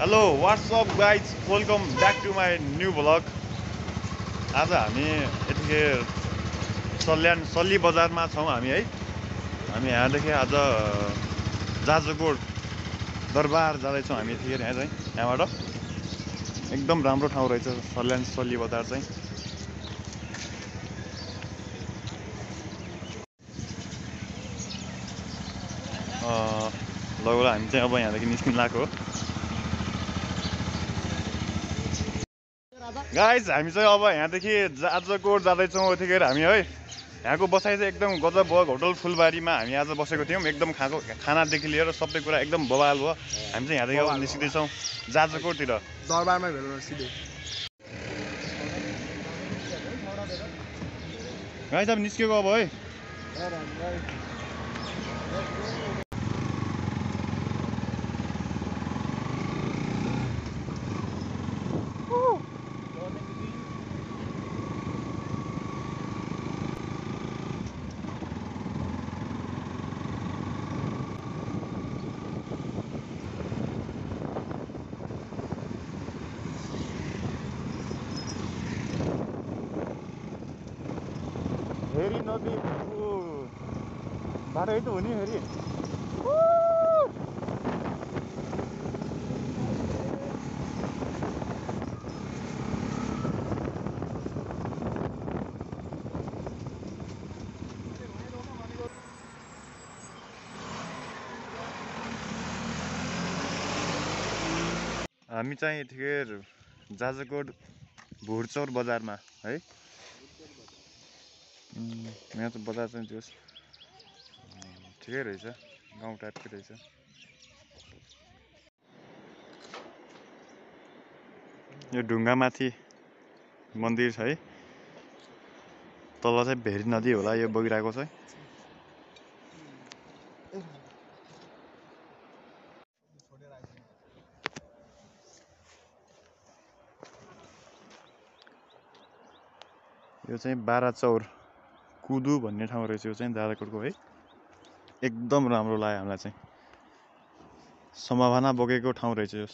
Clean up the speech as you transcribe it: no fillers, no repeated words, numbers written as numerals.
Hello what's up guys welcome back to my new vlog. आज हामी यतिखेर सल्ली बजारमा छौँ हामी है। हामी यहाँदेखि आज जाजरकोट दरबार जाँदैछौँ हामी यतिखेर यहाँ चाहिँ। यहाँबाट एकदम राम्रो ठाउँ रहेछ सल्ली बजार चाहिँ। लगभग हामी चाहिँ अब यहाँदेखि निस्किन लाग्यो गाइज। हामी चाहिँ अब यहाँदेखि जाजरकोट जाँदैछौँ यतिखेर हामी है। यहाँको बसाइ चाहिँ एकदम गजब भयो। होटल फुलबारीमा हामी आज बसेको थियौँ। एकदम खानादेखि लिएर सबै कुरा एकदम बवाल भयो। हामी चाहिँ यहाँदेखि अब निस्किँदैछौँ जाजरकोटतिर दरबारमा भेट्नु सिधै। गाइज अब निस्केको अब है। फेरि नदी बाटो यही त हो नि फेरि। हामी चाहिँ यतिखेर जाजरकोट भुरचौर बजारमा है। यहाँ त बजार चाहिँ त्यो ठिकै रहेछ, गाउँ टाइपकै रहेछ। यो ढुङ्गामाथि मन्दिर छ है। तल चाहिँ भेरी नदी होला यो बगिरहेको चाहिँ। यो चाहिँ बाराचौर कुदु भन्ने ठाउँ रहेछ यो चाहिँ जाजरकोटको है। एकदम राम्रो लाग्यो हामीलाई चाहिँ। सम्भावना बोकेको ठाउँ रहेछ यो।